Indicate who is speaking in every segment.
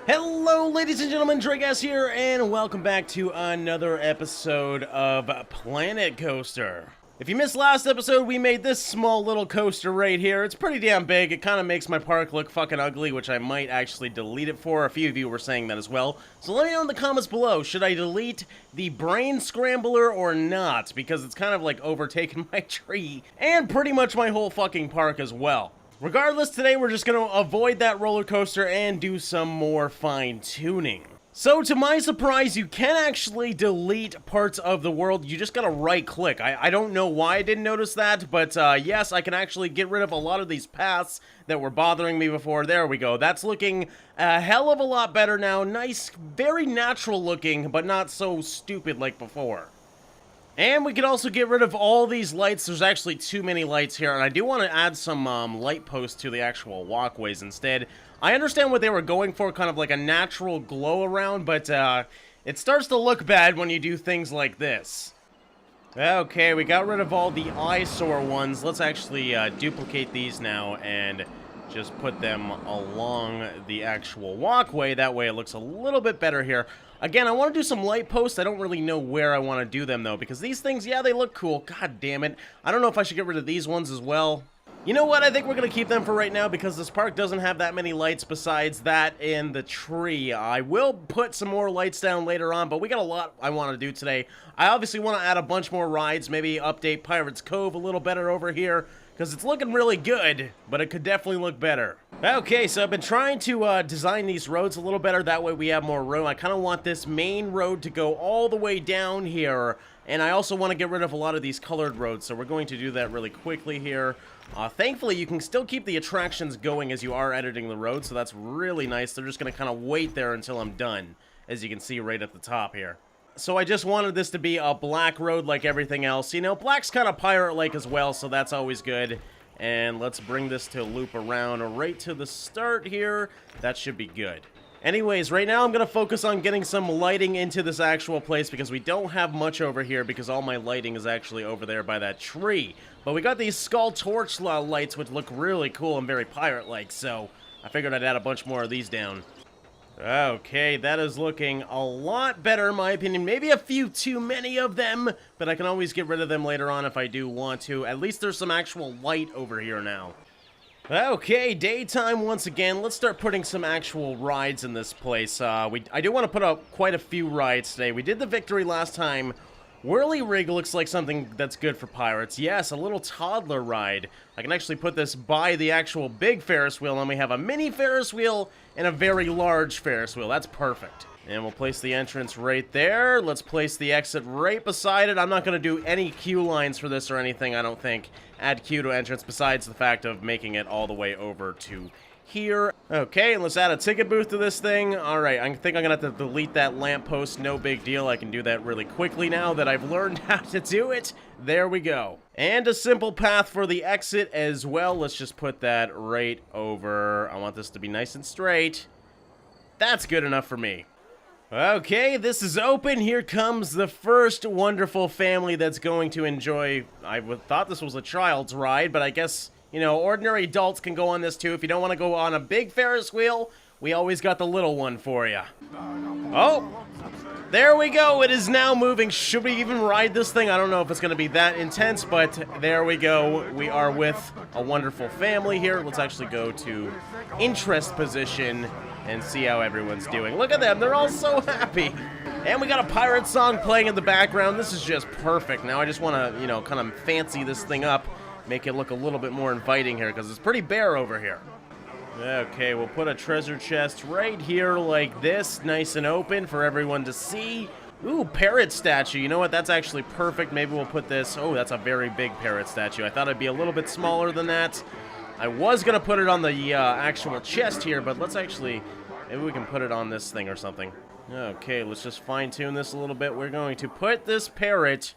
Speaker 1: Hello, ladies and gentlemen, Drake here, and welcome back to another episode of Planet Coaster. If you missed last episode, we made this small little coaster right here. It's pretty damn big. It kind of makes my park look fucking ugly, which I might actually delete it for. A few of you were saying that as well. So let me know in the comments below, should I delete the Brain Scrambler or not? Because it's kind of like overtaken my tree, and pretty much my whole fucking park as well. Regardless, today we're just going to avoid that roller coaster and do some more fine-tuning. So, to my surprise, you can actually delete parts of the world. You just gotta right-click. I don't know why I didn't notice that, but yes, I can actually get rid of a lot of these paths that were bothering me before. There we go. That's looking a hell of a lot better now. Nice, very natural looking, but not so stupid like before. And we can also get rid of all these lights. There's actually too many lights here, and I do want to add some light posts to the actual walkways instead. I understand what they were going for, kind of like a natural glow around, but it starts to look bad when you do things like this. Okay, we got rid of all the eyesore ones. Let's actually duplicate these now and just put them along the actual walkway. That way it looks a little bit better here. Again, I want to do some light posts. I don't really know where I want to do them, though, because these things, yeah, they look cool. God damn it. I don't know if I should get rid of these ones as well. You know what? I think we're going to keep them for right now because this park doesn't have that many lights besides that in the tree. I will put some more lights down later on, but we got a lot I want to do today. I obviously want to add a bunch more rides, maybe update Pirates Cove a little better over here, because it's looking really good, but it could definitely look better. Okay, so I've been trying to design these roads a little better, that way we have more room. I kind of want this main road to go all the way down here, and I also want to get rid of a lot of these colored roads, so we're going to do that really quickly here. Thankfully, you can still keep the attractions going as you are editing the road, so that's really nice. They're just going to kind of wait there until I'm done, as you can see right at the top here. So I just wanted this to be a black road like everything else. You know, black's kind of pirate-like as well, so that's always good. And let's bring this to loop around right to the start here. That should be good. Anyways, right now I'm going to focus on getting some lighting into this actual place because we don't have much over here because all my lighting is actually over there by that tree. But we got these skull torch lights which look really cool and very pirate-like, so I figured I'd add a bunch more of these down. Okay, that is looking a lot better in my opinion. Maybe a few too many of them, but I can always get rid of them later on if I do want to. At least there's some actual light over here now. Okay, daytime once again. Let's start putting some actual rides in this place. I do want to put up quite a few rides today. We did the Victory last time. Whirly Rig looks like something that's good for pirates. Yes, a little toddler ride. I can actually put this by the actual big Ferris wheel, and we have a mini Ferris wheel and a very large Ferris wheel. That's perfect. And we'll place the entrance right there. Let's place the exit right beside it. I'm not going to do any queue lines for this or anything, I don't think. Add queue to entrance besides the fact of making it all the way over to here. Okay, and let's add a ticket booth to this thing. Alright, I think I'm going to have to delete that lamppost. No big deal. I can do that really quickly now that I've learned how to do it. There we go. And a simple path for the exit as well. Let's just put that right over. I want this to be nice and straight. That's good enough for me. Okay, this is open. Here comes the first wonderful family that's going to enjoy. I thought this was a child's ride, but I guess, you know, ordinary adults can go on this too. If you don't want to go on a big Ferris wheel, we always got the little one for you. Oh, there we go. It is now moving. Should we even ride this thing? I don't know if it's going to be that intense, but there we go. We are with a wonderful family here. Let's actually go to interest position and see how everyone's doing. Look at them. They're all so happy. And we got a pirate song playing in the background. This is just perfect. Now I just want to, you know, kind of fancy this thing up, make it look a little bit more inviting here because it's pretty bare over here. Okay, we'll put a treasure chest right here like this, nice and open for everyone to see. Ooh, parrot statue. You know what? That's actually perfect. Maybe we'll put this. Oh, that's a very big parrot statue. I thought it'd be a little bit smaller than that. I was going to put it on the actual chest here, but let's actually, maybe we can put it on this thing or something. Okay, let's just fine-tune this a little bit. We're going to put this parrot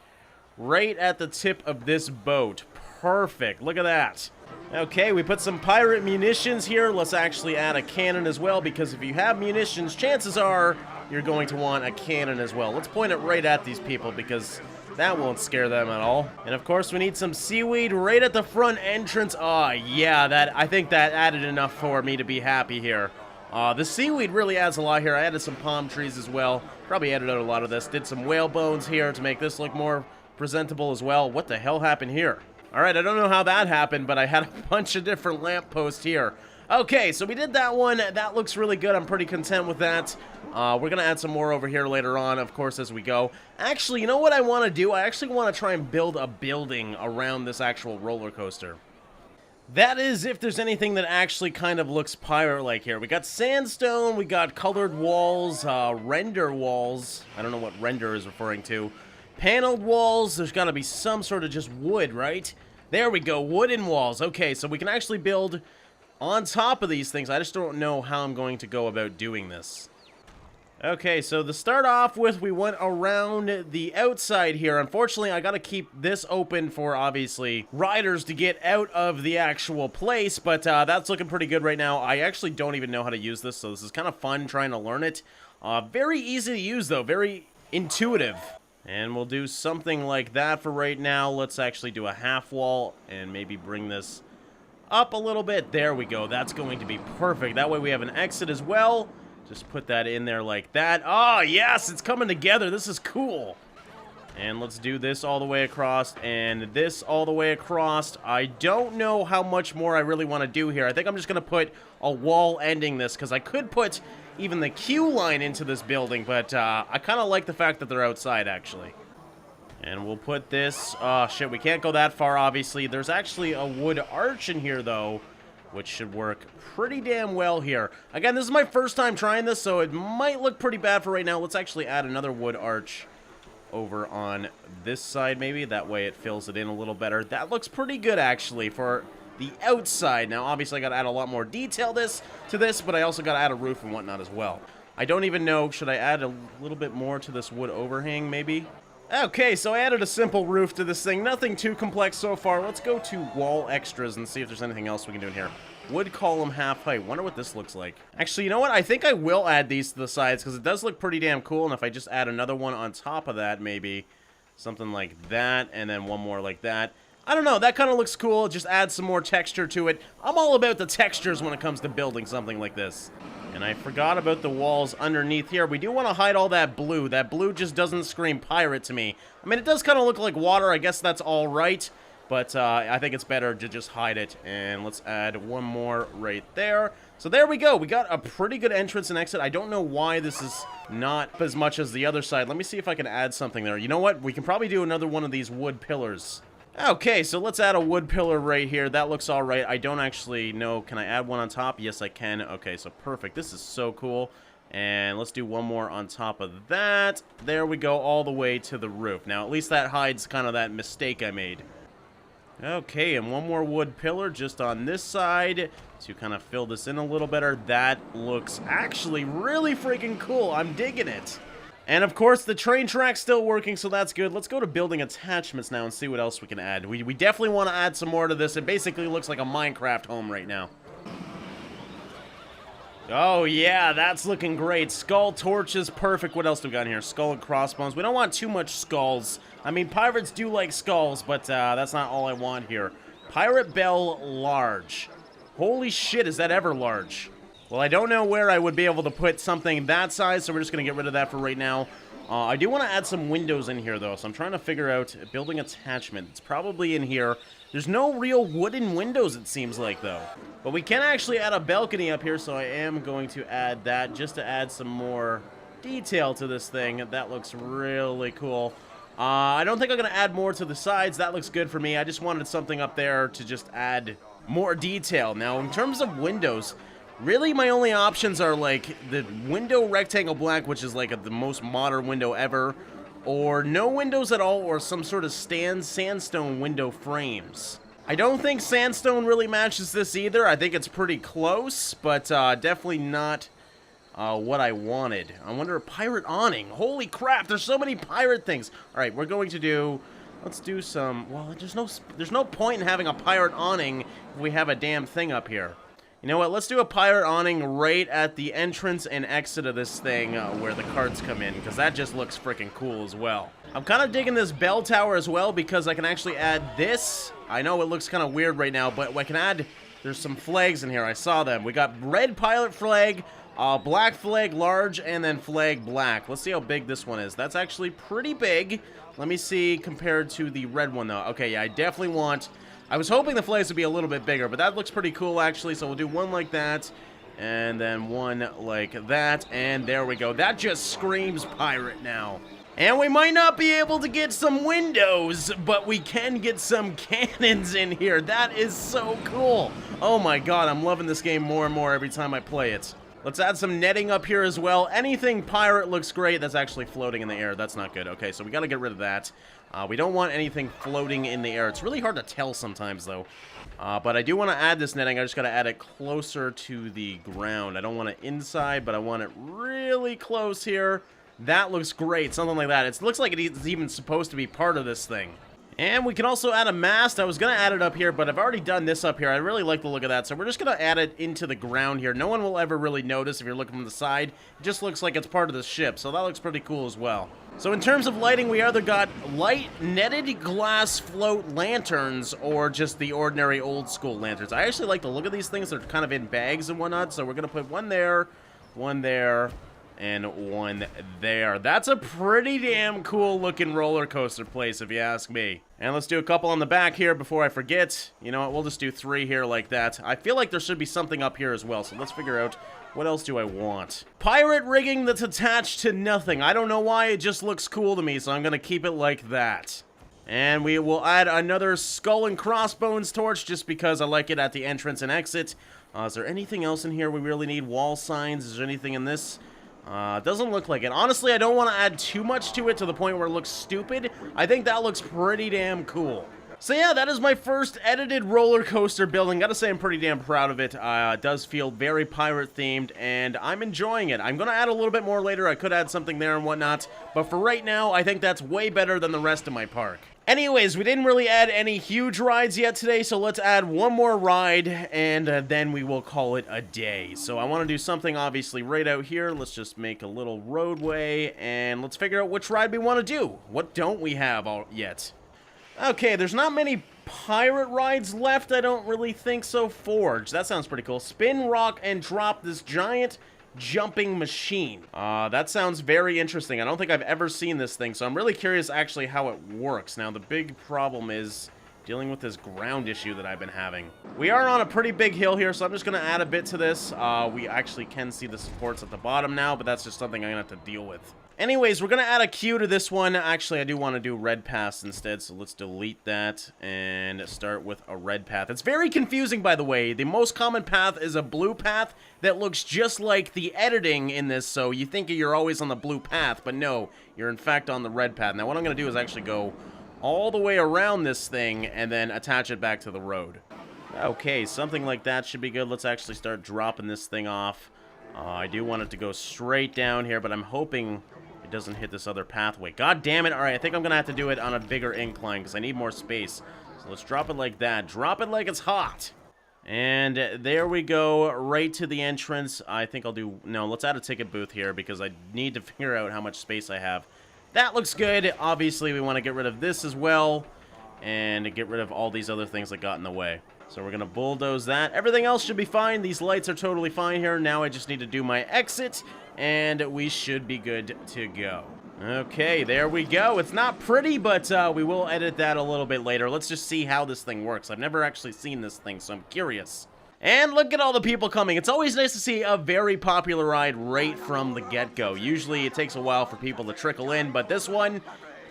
Speaker 1: right at the tip of this boat. Perfect. Look at that. Okay, we put some pirate munitions here. Let's actually add a cannon as well, because if you have munitions, chances are you're going to want a cannon as well. Let's point it right at these people, because that won't scare them at all. And of course, we need some seaweed right at the front entrance. Oh, yeah, I think that added enough for me to be happy here. The seaweed really adds a lot here. I added some palm trees as well. Probably added out a lot of this. Did some whale bones here to make this look more presentable as well. What the hell happened here? All right, I don't know how that happened, but I had a bunch of different lampposts here. Okay, so we did that one. That looks really good. I'm pretty content with that. We're going to add some more over here later on, of course, as we go. Actually, you know what I want to do? I actually want to try and build a building around this actual roller coaster. That is, if there's anything that actually kind of looks pirate-like here. We got sandstone, we got colored walls, render walls. I don't know what render is referring to. Paneled walls, there's got to be some sort of just wood, right? There we go, wooden walls. Okay, so we can actually build on top of these things. I just don't know how I'm going to go about doing this. Okay, so to start off with, we went around the outside here. Unfortunately, I gotta keep this open for, obviously, riders to get out of the actual place, but that's looking pretty good right now. I actually don't even know how to use this, so this is kind of fun trying to learn it. Very easy to use, though. Very intuitive. And we'll do something like that for right now. Let's actually do a half wall and maybe bring this up a little bit. There we go. That's going to be perfect. That way we have an exit as well. Just put that in there like that. Oh, yes, it's coming together. This is cool. And let's do this all the way across and this all the way across. I don't know how much more I really want to do here. I think I'm just going to put a wall ending this because I could put even the queue line into this building, but I kind of like the fact that they're outside, actually. And we'll put this... Oh, shit, we can't go that far, obviously. There's actually a wood arch in here, though, which should work pretty damn well here. Again, this is my first time trying this, so it might look pretty bad for right now. Let's actually add another wood arch over on this side, maybe. That way it fills it in a little better. That looks pretty good, actually, for the outside. Now, obviously, I got to add a lot more detail to this, but I also got to add a roof and whatnot as well. I don't even know, should I add a little bit more to this wood overhang, maybe? Okay, so I added a simple roof to this thing. Nothing too complex so far. Let's go to wall extras and see if there's anything else we can do in here. Wood column half height. Wonder what this looks like. Actually, you know what? I think I will add these to the sides because it does look pretty damn cool. And if I just add another one on top of that, maybe something like that, and then one more like that. I don't know. That kind of looks cool. Just add some more texture to it. I'm all about the textures when it comes to building something like this. And I forgot about the walls underneath here. We do want to hide all that blue. That blue just doesn't scream pirate to me. I mean, it does kind of look like water. I guess that's all right. But I think it's better to just hide it. And let's add one more right there. So there we go. We got a pretty good entrance and exit. I don't know why this is not as much as the other side. Let me see if I can add something there. You know what? We can probably do another one of these wood pillars. Okay, so let's add a wood pillar right here. That looks all right. I don't actually know. Can I add one on top? Yes, I can. Okay, so perfect. This is so cool. And let's do one more on top of that. There we go, all the way to the roof. Now, at least that hides kind of that mistake I made. Okay, and one more wood pillar just on this side to kind of fill this in a little better. That looks actually really freaking cool. I'm digging it. And of course, the train track's still working, so that's good. Let's go to building attachments now and see what else we can add. We definitely want to add some more to this. It basically looks like a Minecraft home right now. Oh, yeah, that's looking great. Skull torches, perfect. What else do we got in here? Skull and crossbones. We don't want too much skulls. I mean, pirates do like skulls, but that's not all I want here. Pirate bell large. Holy shit, is that ever large? Well, I don't know where I would be able to put something that size, so we're just going to get rid of that for right now. I do want to add some windows in here, though, so I'm trying to figure out building attachment. It's probably in here. There's no real wooden windows, it seems like, though. But we can actually add a balcony up here, so I am going to add that just to add some more detail to this thing. That looks really cool. I don't think I'm going to add more to the sides. That looks good for me. I just wanted something up there to just add more detail. Now, in terms of windows... really, my only options are, like, the window rectangle black, which is, like, the most modern window ever, or no windows at all, or some sort of sandstone window frames. I don't think sandstone really matches this either. I think it's pretty close, but definitely not what I wanted. I wonder, a pirate awning. Holy crap, there's so many pirate things. All right, we're going to do... let's do some... well, there's no point in having a pirate awning if we have a damn thing up here. You know what, let's do a pirate awning right at the entrance and exit of this thing where the carts come in, because that just looks freaking cool as well. I'm kind of digging this bell tower as well, because I can actually add this. I know it looks kind of weird right now, but I can add There's some flags in here. I saw them. We got red pilot flag, black flag large, and then flag black. Let's see how big this one is. That's actually pretty big. Let me see compared to the red one, though. Okay, yeah, I definitely want... I was hoping the flags would be a little bit bigger, but that looks pretty cool, actually. So we'll do one like that, and then one like that, and there we go. That just screams pirate now. And we might not be able to get some windows, but we can get some cannons in here. That is so cool. Oh my god, I'm loving this game more and more every time I play it. Let's add some netting up here as well. Anything pirate looks great. That's actually floating in the air. That's not good. Okay, so we got to get rid of that. We don't want anything floating in the air. It's really hard to tell sometimes, though. But I do want to add this netting. I just got to add it closer to the ground. I don't want it inside, but I want it really close here. That looks great. Something like that. It looks like it's even supposed to be part of this thing. And we can also add a mast. I was going to add it up here, but I've already done this up here. I really like the look of that, so we're just going to add it into the ground here. No one will ever really notice if you're looking from the side. It just looks like it's part of the ship, so that looks pretty cool as well. So in terms of lighting, we either got light netted glass float lanterns or just the ordinary old school lanterns. I actually like the look of these things. They're kind of in bags and whatnot, so we're going to put one there, and one there. That's a pretty damn cool looking roller coaster place, if you ask me. And let's do a couple on the back here before I forget. You know what, we'll just do 3 here like that. I feel like there should be something up here as well, so let's figure out what else do I want. Pirate rigging that's attached to nothing. I don't know why, it just looks cool to me, so I'm gonna keep it like that. And we will add another skull and crossbones torch just because I like it at the entrance and exit. Is there anything else in here we really need? Wall signs? Is there anything in this? Doesn't look like it. Honestly, I don't want to add too much to it to the point where it looks stupid. I think that looks pretty damn cool. So yeah, that is my first edited roller coaster building. Gotta say I'm pretty damn proud of it. It does feel very pirate themed, and I'm enjoying it. I'm gonna add a little bit more later. I could add something there and whatnot, but for right now, I think that's way better than the rest of my park. Anyways, we didn't really add any huge rides yet today, so let's add one more ride, and then we will call it a day. So I want to do something, obviously, right out here. Let's just make a little roadway, and let's figure out which ride we want to do. What don't we have yet? Okay, there's not many pirate rides left, I don't really think so. Forge, that sounds pretty cool. Spin, rock, and drop this giant jumping machine. That sounds very interesting. I don't think I've ever seen this thing, so I'm really curious actually how it works. Now, the big problem is dealing with this ground issue that I've been having. We are on a pretty big hill here, so I'm just going to add a bit to this. We actually can see the supports at the bottom now, but that's just something I'm going to have to deal with. Anyways, we're going to add a queue to this one. Actually, I do want to do red paths instead, so let's delete that and start with a red path. It's very confusing, by the way. The most common path is a blue path that looks just like the editing in this, so you think you're always on the blue path, but no, you're in fact on the red path. Now, what I'm going to do is actually go all the way around this thing and then attach it back to the road. Okay, something like that should be good. Let's actually start dropping this thing off. I do want it to go straight down here, but I'm hoping it doesn't hit this other pathway. God damn it. All right, I think I'm going to have to do it on a bigger incline because I need more space. So let's drop it like that. Drop it like it's hot. And there we go, right to the entrance. I think I'll do... No, let's add a ticket booth here because I need to figure out how much space I have. That looks good. Obviously, we want to get rid of this as well and get rid of all these other things that got in the way. So we're going to bulldoze that. Everything else should be fine. These lights are totally fine here. Now I just need to do my exit, and we should be good to go. Okay, there we go. It's not pretty, but we will edit that a little bit later. Let's just see how this thing works. I've never actually seen this thing, so I'm curious. And look at all the people coming. It's always nice to see a very popular ride right from the get-go. Usually it takes a while for people to trickle in, but this one,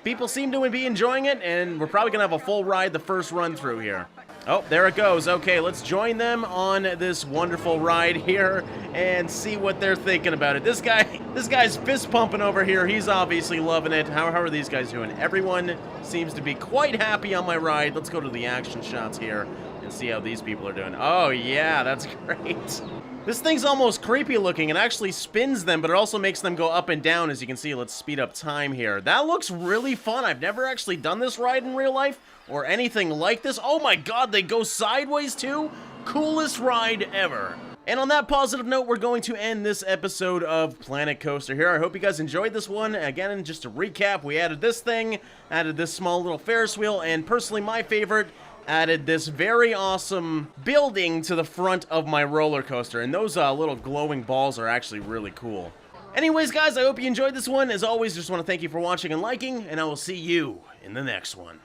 Speaker 1: people seem to be enjoying it, and we're probably going to have a full ride the first run through here. Oh, there it goes. Okay, let's join them on this wonderful ride here and see what they're thinking about it. This guy's fist pumping over here. He's obviously loving it. How are these guys doing? Everyone seems to be quite happy on my ride. Let's go to the action shots here and see how these people are doing. Oh, yeah, that's great. This thing's almost creepy looking. It actually spins them, but it also makes them go up and down, as you can see. Let's speed up time here. That looks really fun. I've never actually done this ride in real life or anything like this. Oh my god, they go sideways too? Coolest ride ever. And on that positive note, we're going to end this episode of Planet Coaster here. I hope you guys enjoyed this one. Again, just to recap, we added this thing, added this small little Ferris wheel, and personally my favorite, added this very awesome building to the front of my roller coaster, and those little glowing balls are actually really cool. Anyways, guys, I hope you enjoyed this one. As always, just want to thank you for watching and liking, and I will see you in the next one.